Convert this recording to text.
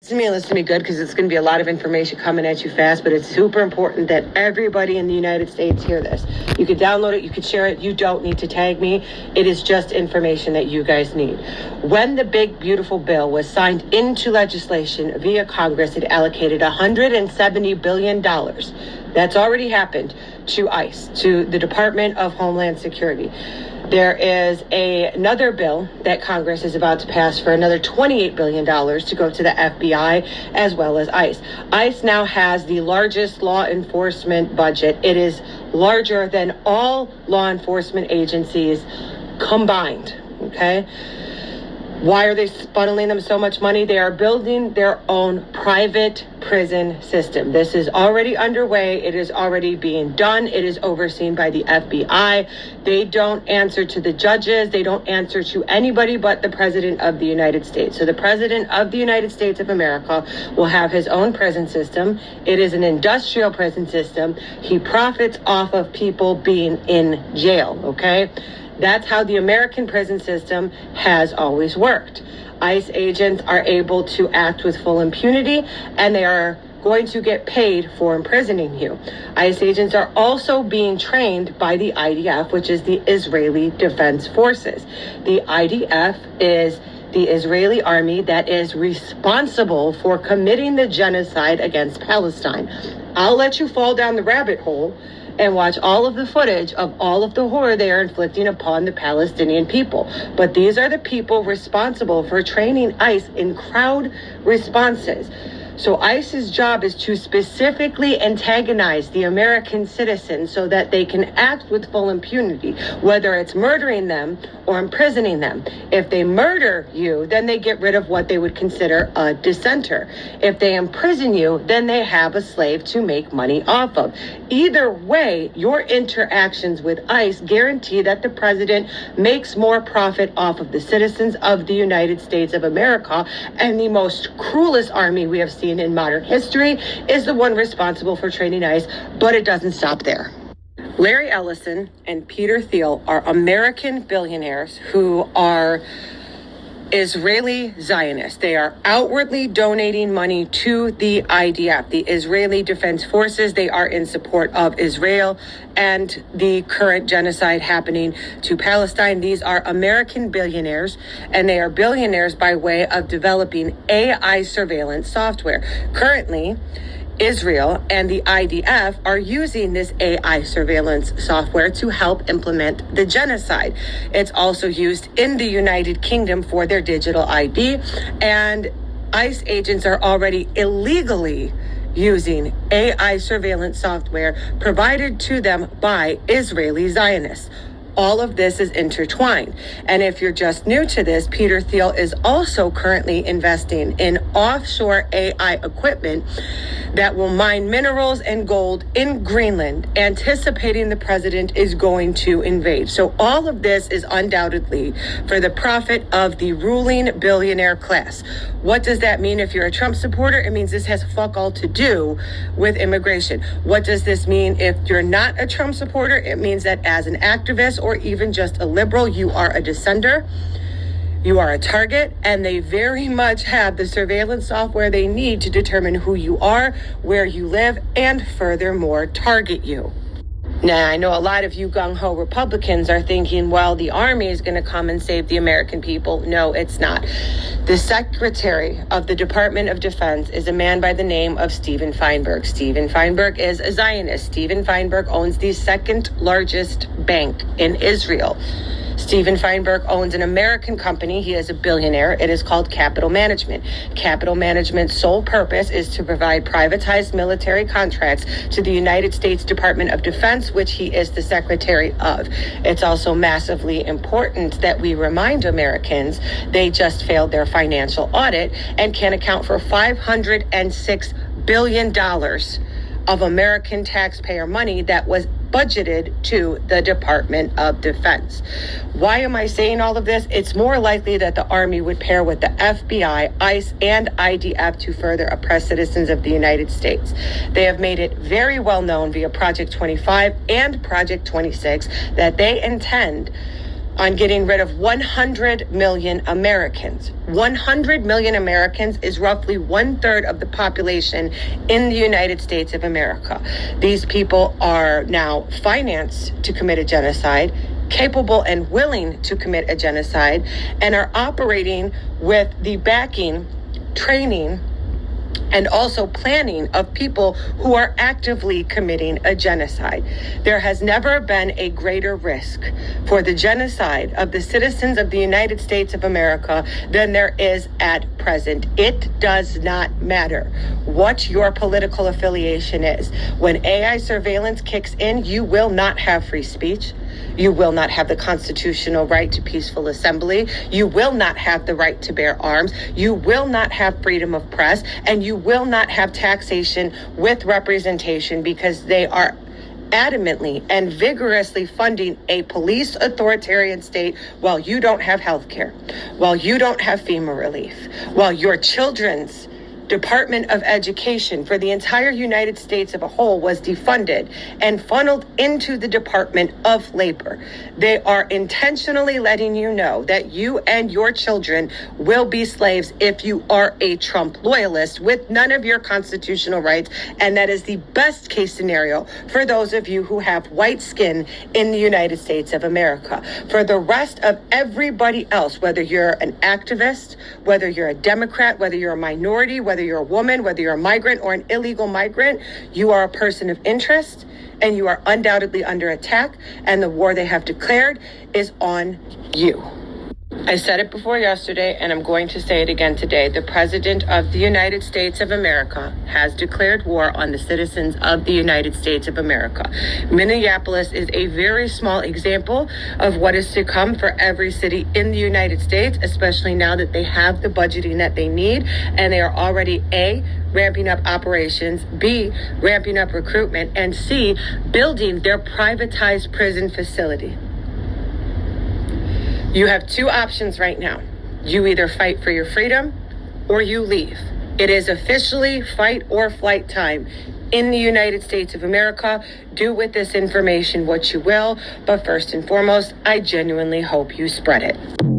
Listen to me good, because it's going to be a lot of information coming at you fast, but it's super important that everybody in the United States hear this. You can download it, you can share it, you don't need to tag me. It is just information that you guys need. When the big, beautiful bill was signed into legislation via Congress, it allocated $170 billion. That's already happened to ICE, to the Department of Homeland Security. There is another bill that Congress is about to pass for another $28 billion to go to the FBI as well as ICE. ICE now has the largest law enforcement budget. It is larger than all law enforcement agencies combined, okay? Why are they funneling them so much money? They are building their own private prison system. This is already underway. It is already being done. It is overseen by the FBI. They don't answer to the judges. They don't answer to anybody but the President of the United States. So the President of the United States of America will have his own prison system. It is an industrial prison system. He profits off of people being in jail, okay? That's how the American prison system has always worked. ICE agents are able to act with full impunity, and they are going to get paid for imprisoning you. ICE agents are also being trained by the IDF, which is the Israeli Defense Forces. The IDF is the Israeli army that is responsible for committing the genocide against Palestine. I'll let you fall down the rabbit hole and watch all of the footage of all of the horror they are inflicting upon the Palestinian people. But these are the people responsible for training ICE in crowd responses. So ICE's job is to specifically antagonize the American citizens so that they can act with full impunity, whether it's murdering them or imprisoning them. If they murder you, then they get rid of what they would consider a dissenter. If they imprison you, then they have a slave to make money off of. Either way, your interactions with ICE guarantee that the president makes more profit off of the citizens of the United States of America, and the most cruelest army we have seen in modern history is the one responsible for training ICE, but it doesn't stop there. Larry Ellison and Peter Thiel are American billionaires who are Israeli Zionists. They are outwardly donating money to the IDF, the Israeli Defense Forces. They are in support of Israel and the current genocide happening to Palestine. These are American billionaires, and they are billionaires by way of developing AI surveillance software. Currently, Israel and the IDF are using this AI surveillance software to help implement the genocide. It's also used in the United Kingdom for their digital ID, and ICE agents are already illegally using AI surveillance software provided to them by Israeli Zionists. All of this is intertwined. And if you're just new to this, Peter Thiel is also currently investing in offshore AI equipment that will mine minerals and gold in Greenland, anticipating the president is going to invade. So all of this is undoubtedly for the profit of the ruling billionaire class. What does that mean if you're a Trump supporter? It means this has fuck all to do with immigration. What does this mean if you're not a Trump supporter? It means that as an activist or even just a liberal, you are a dissenter, you are a target, and they very much have the surveillance software they need to determine who you are, where you live, and furthermore, target you. Now, I know a lot of you gung-ho Republicans are thinking, well, the army is going to come and save the American people. No, it's not. The Secretary of the Department of Defense is a man by the name of Steven Feinberg. Steven Feinberg is a Zionist. Steven Feinberg owns the second largest bank in Israel. Steven Feinberg owns an American company. He is a billionaire. It is called Capital Management. Capital Management's sole purpose is to provide privatized military contracts to the United States Department of Defense, which he is the secretary of. It's also massively important that we remind Americans they just failed their financial audit and can account for $506 billion of American taxpayer money that was budgeted to the Department of Defense. Why am I saying all of this? It's more likely that the Army would pair with the FBI, ICE, and IDF to further oppress citizens of the United States. They have made it very well known via Project 25 and Project 26 that they intend on getting rid of 100 million Americans. 100 million Americans is roughly 1/3 of the population in the United States of America. These people are now financed to commit a genocide, capable and willing to commit a genocide, and are operating with the backing, training, and also planning of people who are actively committing a genocide. There has never been a greater risk for the genocide of the citizens of the United States of America than there is at present. It does not matter what your political affiliation is. When AI surveillance kicks in, you will not have free speech. You will not have the constitutional right to peaceful assembly. You will not have the right to bear arms. You will not have freedom of press, and you will not have taxation with representation, because they are adamantly and vigorously funding a police authoritarian state while you don't have health care, while you don't have FEMA relief, while your children's Department of Education for the entire United States of a whole was defunded and funneled into the Department of Labor. They are intentionally letting you know that you and your children will be slaves if you are a Trump loyalist with none of your constitutional rights. And that is the best case scenario for those of you who have white skin in the United States of America. For the rest of everybody else, whether you're an activist, whether you're a Democrat, whether you're a minority, whether you're a woman, whether you're a migrant or an illegal migrant, you are a person of interest, and you are undoubtedly under attack, and the war they have declared is on you. I said it before yesterday, and I'm going to say it again today. The President of the United States of America has declared war on the citizens of the United States of America. Minneapolis is a very small example of what is to come for every city in the United States, especially now that they have the budgeting that they need, and they are already A, ramping up operations, B, ramping up recruitment, and C, building their privatized prison facility. You have two options right now. You either fight for your freedom or you leave. It is officially fight or flight time in the United States of America. Do with this information what you will, but first and foremost, I genuinely hope you spread it.